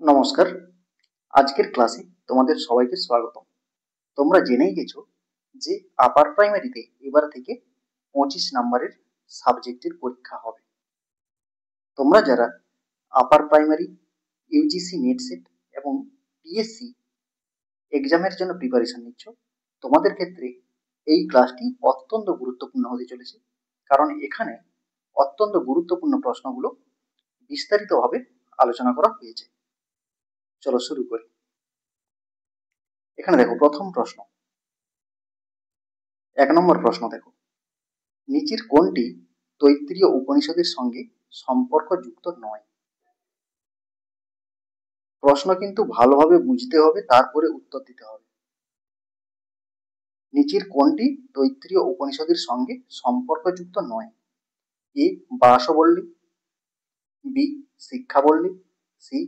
নমস্কার। আজকের ক্লাসে তোমাদের সবাইকে স্বাগত। তোমরা জেনেই গেছো যে আপার প্রাইমারিতে এবার থেকে 25 নম্বরের সাবজেক্টের পরীক্ষা হবে। তোমরা যারা upper primary, UGC net set এবং পিএসসি এক্সামের জন্য প্রিপারেশন নিচ্ছ, তোমাদের ক্ষেত্রে এই ক্লাসটি অত্যন্ত গুরুত্বপূর্ণ হতে চলেছে, কারণ এখানে অত্যন্ত গুরুত্বপূর্ণ প্রশ্নগুলো বিস্তারিতভাবে আলোচনা করা হয়েছে। চলো শুরু করি। এখানে দেখো প্রথম প্রশ্ন, 1 নম্বর প্রশ্ন দেখো, নিচের কোনটি তৈত্তিরীয় উপনিষদের সঙ্গে সম্পর্কযুক্ত নয়? প্রশ্ন কিন্তু ভালোভাবে বুঝতে হবে, তারপরে উত্তর দিতে হবে। নিচের কোনটি তৈত্তিরীয় উপনিষদের সঙ্গে সম্পর্কযুক্ত নয়? এ ব্যাসবল্লী, বি শিক্ষাবল্লী, সি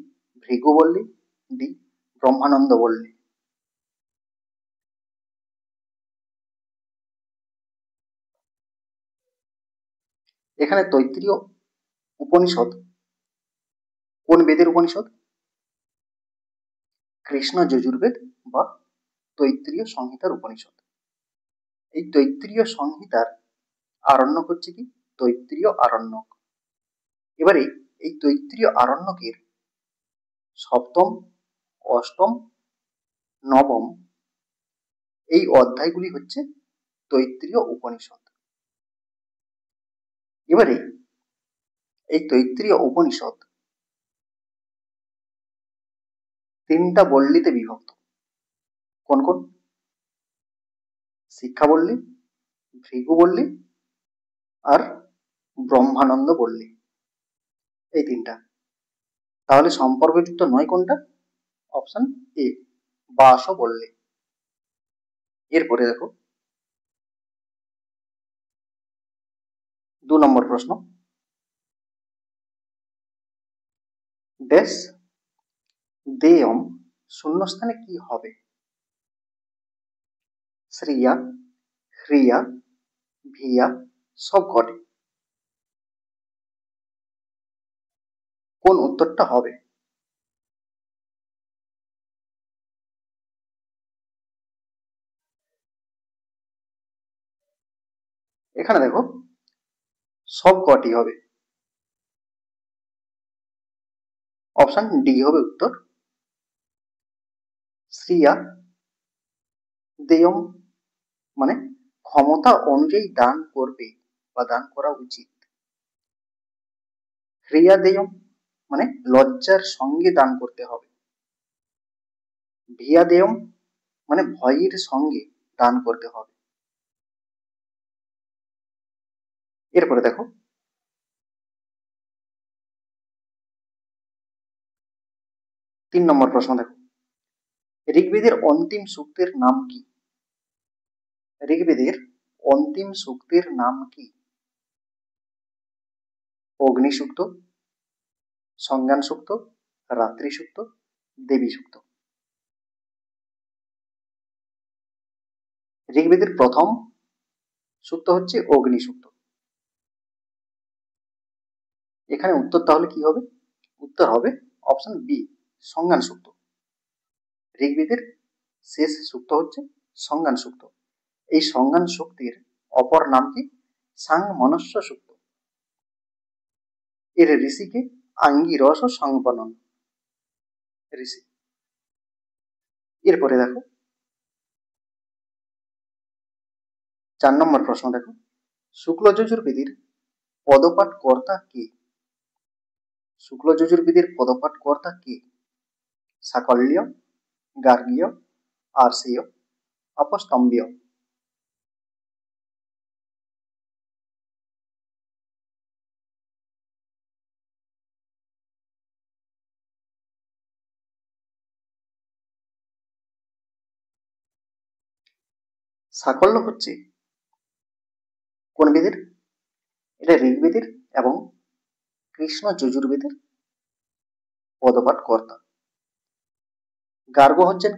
ভৃগুবল্লী, ডি ব্রহ্মানন্দবল্লী। এখানে তৈত্তিরীয় উপনিষদ কোন বেদের উপনিষদ? কৃষ্ণ যজুর্বেদ বা তৈত্তিরীয় সংহিতার উপনিষদ। এই তৈত্তিরীয় সংহিতার আরণ্যক হচ্ছে কি? তৈত্তিরীয় আরণ্যক। এবারে এই তৈত্তিরীয় আরণ্যকের সপ্তম, অষ্টম, নবম এই অধ্যায়গুলি হচ্ছে তৈত্তিরীয় উপনিষদ। এবারে এই তৈত্তিরীয় উপনিষদ 3টা বল্লীতে বিভক্ত। কোন কোন? শিক্ষাবল্লী, ভৃগুবল্লী আর ব্রহ্মানন্দ বল্লী, এই 3টা। তাহলে সম্পর্কযুক্ত নয় কোনটা? অপশন এ ব্যাসবল্লী। এরপরে দেখো 2 নম্বর প্রশ্ন, ড্যাশ দেয়ম শূন্যস্থানে কি হবে? শ্রিয়া, হ্রিয়া, ভিয়া, সবকটি। কোন উত্তরটা হবে? এখানে দেখো সবকটি হবে। অপশন ডি হবে উত্তর। শ্রিয়া দেয়ম মানে ক্ষমতা অনুযায়ী দান করবে বা দান করা উচিত। হ্রিয়া দেয়ম মানে লজ্জার সঙ্গে দান করতে হবে। ভিয়া দেয়ম মানে ভয়ের সঙ্গে দান করতে হবে। এরপরে দেখো 3 নম্বর প্রশ্ন দেখো, ঋগ্বেদের অন্তিম সূক্তের নাম কি? ঋগ্বেদের অন্তিম সূক্তের নাম কি? অগ্নি সূক্ত, সংজ্ঞান সূক্ত, রাত্রি সূক্ত, দেবী সূক্ত। ঋগ্বেদের প্রথম সূক্ত হচ্ছে অগ্নি সূক্ত। এখানে উত্তর তাহলে কি হবে? উত্তর হবে অপশন বি সংজ্ঞান সূক্ত। ঋগ্বেদের শেষ সূক্ত হচ্ছে সংজ্ঞান সূক্ত। এই সংজ্ঞান সূক্তের অপর নাম কি? সাংমনস্য সূক্ত। এর ঋষিকে আঙ্গিরস সংবনন ঋষি। এরপরে দেখো 4 নম্বর প্রশ্ন দেখো, শুক্ল যজুর্বেদের পদপাঠ কর্তা কে? শুক্ল যজুর্বেদের পদপাঠ কর্তা কে? সাকল্য, গার্গীয়, আর্ষেয়, অপস্তম্ভীয়। সাকল্য হচ্ছে কোন বেদের? এটা ঋগ্বেদের এবং কৃষ্ণ যজুর্বেদের পদপাঠ কর্তা। গার্গ হচ্ছেন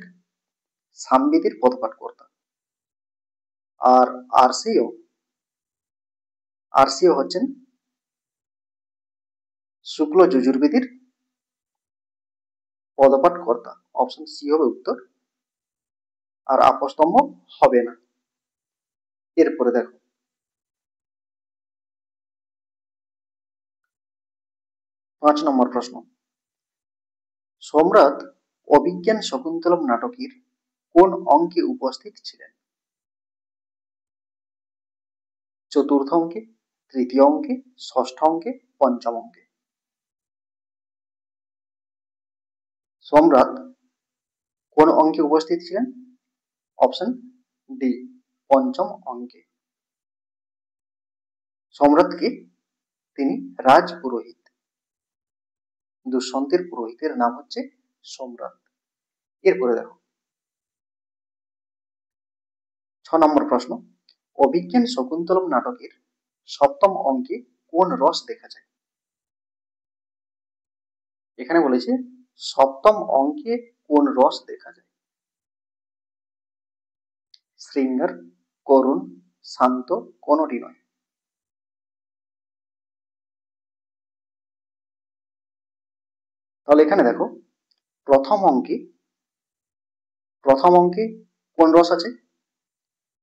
সামবেদের পদপাঠ কর্তা। আর আর্ষেয় হচ্ছেন শুক্ল যজুর্বেদের পদপাঠ কর্তা, অপশন সি হবে উত্তর, আর আপস্তম্ভ হবে না। এরপরে দেখো 5 নম্বর প্রশ্ন, সম্রাট অভিজ্ঞান শকুন্তলম নাটকের কোন অঙ্কে উপস্থিত ছিলেন? চতুর্থ অঙ্কে, তৃতীয় অঙ্কে, ষষ্ঠ অঙ্কে, পঞ্চম অঙ্কে? সম্রাট কোন অঙ্কে উপস্থিত ছিলেন? অপশন ডি, পঞ্চম অঙ্কে। সম্রাটকে তিনি রাজপুরোহিত, দুষ্যন্তের পুরোহিতের নাম হচ্ছে সম্রাট। এরপরে দেখো 6 নম্বর প্রশ্ন, অভিজ্ঞান শকুন্তলম নাটকের সপ্তম অঙ্কে কোন রস দেখা যায়? এখানে বলেছে সপ্তম অঙ্কে কোন রস দেখা যায়? শৃঙ্গার, করুণ, শান্ত, কোনটি নয়? তাহলে এখানে দেখো প্রথম অঙ্কে কোন রস আছে?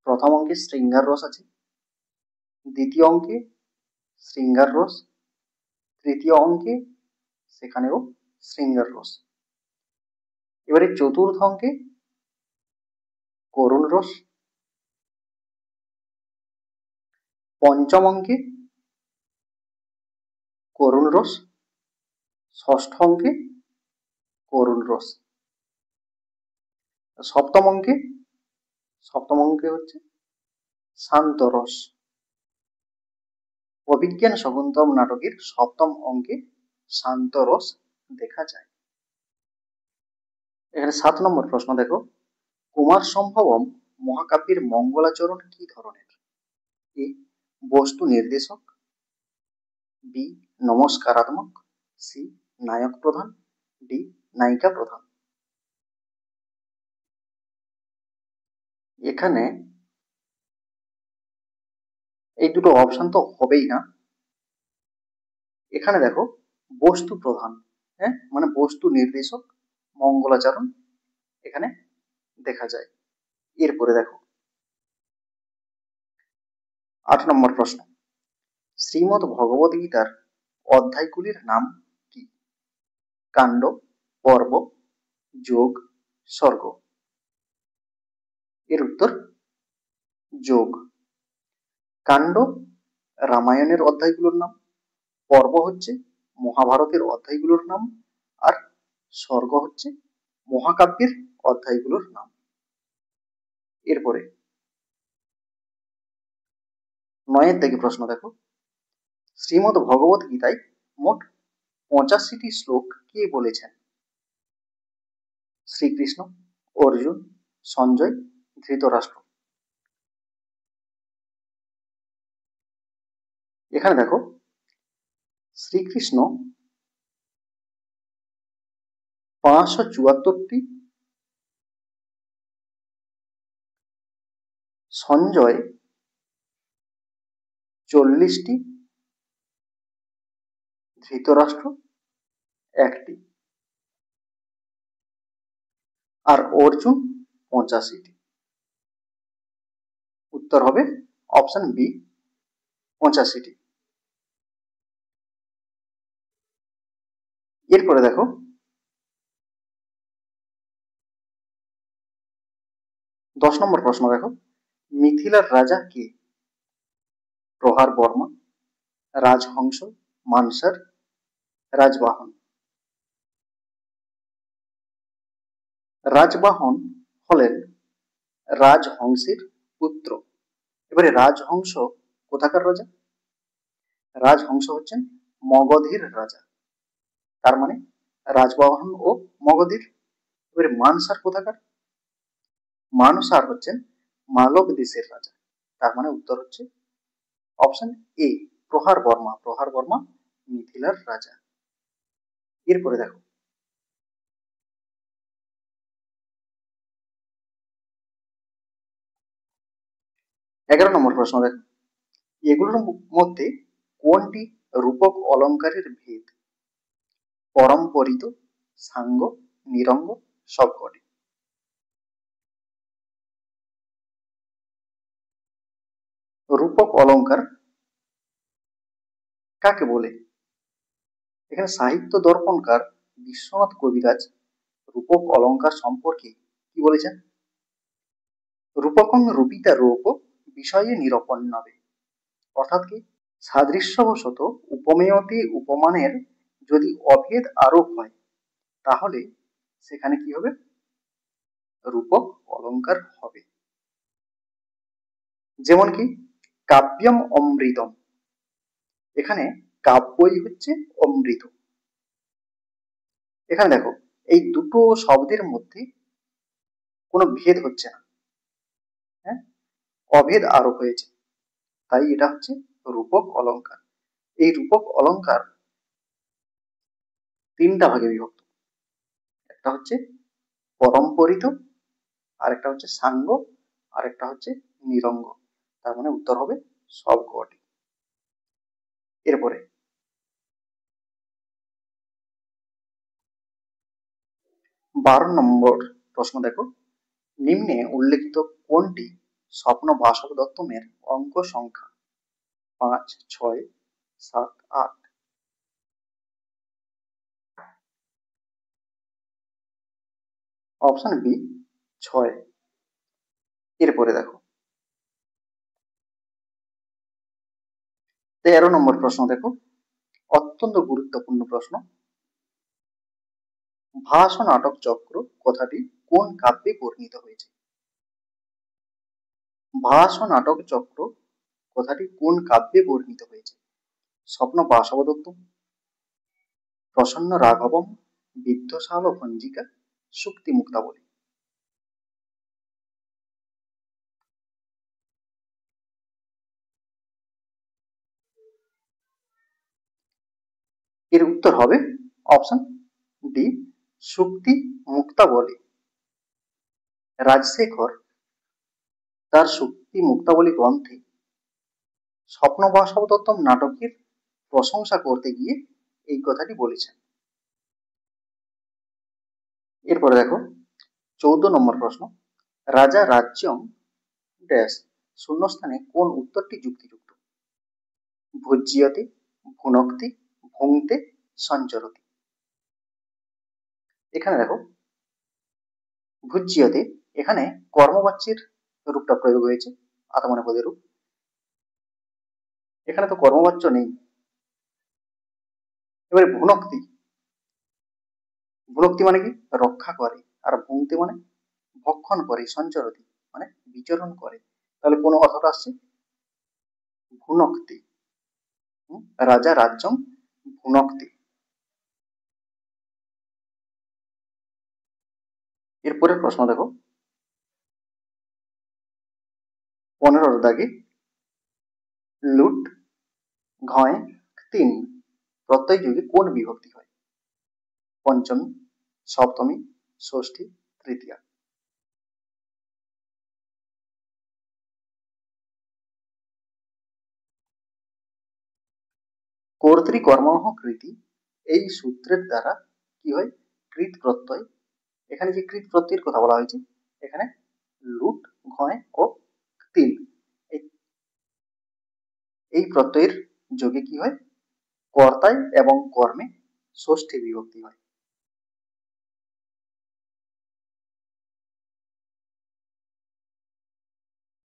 প্রথম অঙ্কে শৃঙ্গার রস আছে, দ্বিতীয় অঙ্কে শৃঙ্গার রস, তৃতীয় অঙ্কে সেখানেও শৃঙ্গার রস। এবারে চতুর্থ অঙ্কে করুণ রস, পঞ্চম অঙ্কে করুণ রস, ষষ্ঠ অঙ্কে করুণ রস, সপ্তম অঙ্কে হচ্ছে শান্ত রস। অভিজ্ঞান শকুন্তলম নাটকের সপ্তম অঙ্কে শান্ত রস দেখা যায়। এখানে 7 নম্বর প্রশ্ন দেখো, কুমার সম্ভবম মহাকাব্যের মঙ্গলাচরণ কি ধরনের? এ বস্তু নির্দেশক, বি নমস্কারাত্মক, সি নায়ক প্রধান, ডি নায়িকা প্রধান? এখানে এই দুটো অপশন তো হবেই না। এখানে দেখো বস্তু প্রধান, হ্যাঁ, মানে বস্তু নির্দেশক মঙ্গলাচরণ এখানে দেখা যায়। এরপরে দেখো 8 নম্বর প্রশ্ন, শ্রীমদ্ ভগবদ গীতার অধ্যায়গুলির নাম কি? কাণ্ড, পর্ব, যোগ, সর্গ? এর উত্তর যোগ। কাণ্ড রামায়ণের অধ্যায়গুলোর নাম, পর্ব হচ্ছে মহাভারতের অধ্যায়গুলোর নাম, আর সর্গ হচ্ছে মহাকাব্যের অধ্যায়গুলোর নাম। এরপরে 9 থেকে প্রশ্ন দেখো, শ্রীমদ্ ভগবদ গীতায় মোট 85টি শ্লোক কে বলেছেন? শ্রীকৃষ্ণ, অর্জুন, সঞ্জয়, ধৃতরাষ্ট্র? এখানে দেখো শ্রীকৃষ্ণ 574টি, সঞ্জয় 40টি, ধৃতরাষ্ট্র 1টি, আর অর্জুন 85টি। উত্তর হবে অপশন বি, 85টি। এরপরে দেখো 10 নম্বর প্রশ্ন দেখো, মিথিলার রাজা কে? প্রহার বর্মা, রাজহংস, মানসার, রাজবাহন? রাজবাহন হলেন রাজহংসের পুত্র। এবারে রাজহংস কোথাকার রাজা? রাজহংস হচ্ছেন মগধের রাজা, তার মানে রাজবাহন ও মগধের। এবারে মানসার কোথাকার? মানসার হচ্ছেন মালব দেশের রাজা, তার মানে উত্তর হচ্ছে অপশন এ, প্রহার বর্মা। প্রহার বর্মা মিথিলার রাজা। এরপরে দেখো 11 নম্বর প্রশ্ন দেখো, এগুলোর মধ্যে কোনটি রূপক অলঙ্কারের ভেদ? পরম্পরিত, সাঙ্গ, নিরঙ্গ সবকটি। রূপক অলঙ্কার কাকে বলে? এখানে সাহিত্য দর্পণকার বিশ্বনাথ কবিরাজ রূপক অলঙ্কার সম্পর্কে কি বলেছেন? রূপকং রূপিতা রূপ বিষয়ে নিরপন্নবে, অর্থাৎ কি সাদৃশ্যবশত উপমেয়তে উপমানের যদি অভেদ আরোপ হয় তাহলে সেখানে কি হবে? রূপক অলঙ্কার হবে। যেমন কি কাব্যম অমৃতম, এখানে কাব্যই হচ্ছে অমৃত। এখানে দেখো এই দুটো শব্দের মধ্যে কোনো ভেদ হচ্ছে না, হ্যাঁ, অভেদ আরোপ হয়েছে, তাই এটা হচ্ছে রূপক অলঙ্কার। এই রূপক অলঙ্কার তিনটা ভাগে বিভক্ত, একটা হচ্ছে পরম্পরিত, আরেকটা হচ্ছে সাঙ্গ, আরেকটা হচ্ছে নিরঙ্গ। তার মানে উত্তর হবে সবকটি। এরপরে 12 নম্বর প্রশ্ন দেখো, নিম্নে উল্লেখিত কোনটি স্বপ্ন বাসব দত্তমের অঙ্ক সংখ্যা 5, 6, 7, 8? Option B 6। এরপরে দেখো 13 নম্বর প্রশ্ন দেখো, অত্যন্ত গুরুত্বপূর্ণ প্রশ্ন। ভাস নাটক চক্র কথাটি কোন কাব্যে বর্ণিত হয়েছে? ভাস নাটক চক্র কথাটি কোন কাব্যে বর্ণিত হয়েছে? স্বপ্ন বাসব দত্ত, প্রসন্ন রাঘবম, বিদ্যশাল ভঞ্জিকা, সুক্তি মুক্তাবলী। এর উত্তর হবে অপশন ডি সুক্তি মুক্তাবলী। রাজশেখর তার সুক্তি মুক্তাবলী গ্রন্থে স্বপ্ন বাসব দত্তম নাটকের প্রশংসা করতে গিয়ে এই কথাটি বলেছেন। এরপরে দেখো 14 নম্বর প্রশ্ন, রাজা রাজ্যম ড্যাশ শূন্যস্থানে কোন উত্তরটি যুক্তিযুক্ত? ভুজ্যতে, ভুনক্তি, ভুংতে, সঞ্চরতি। এখানে দেখো ভুজ্যতে এখানে কর্মবাচ্যের রূপটা প্রয়োগ হয়েছে, আত্মনে পদের রূপ। এখানে তো কর্মবাচ্য নেই। এবারে ভুনক্তি, ভুনক্তি মানে কি রক্ষা করে, আর ভুংতে মানে ভক্ষণ করে, সঞ্চরতি মানে বিচরণ করে। তাহলে কোন অর্থটা আসছে? ভুনক্তি। রাজা রাজ্যম ভুনক্তি। এরপরে প্রশ্ন দেখো 15 দাগে, লুট ঘয় 3 প্রত্যয় যুগে কোন বিভক্তি হয়? পঞ্চমী, সপ্তমী, ষষ্ঠী, তৃতীয়া। কর্তৃকর্মণঃ কৃতি এই সূত্রের দ্বারা কি হয়? কৃত প্রত্যয়। এখানে যে কৃত প্রত্যয়ের কথা বলা হয়েছে, এখানে লুট ঘয় ও 3 এই প্রত্যয়ের যোগে কি হয়? কর্তায় এবং কর্মে ষষ্ঠী বিভক্তি হয়।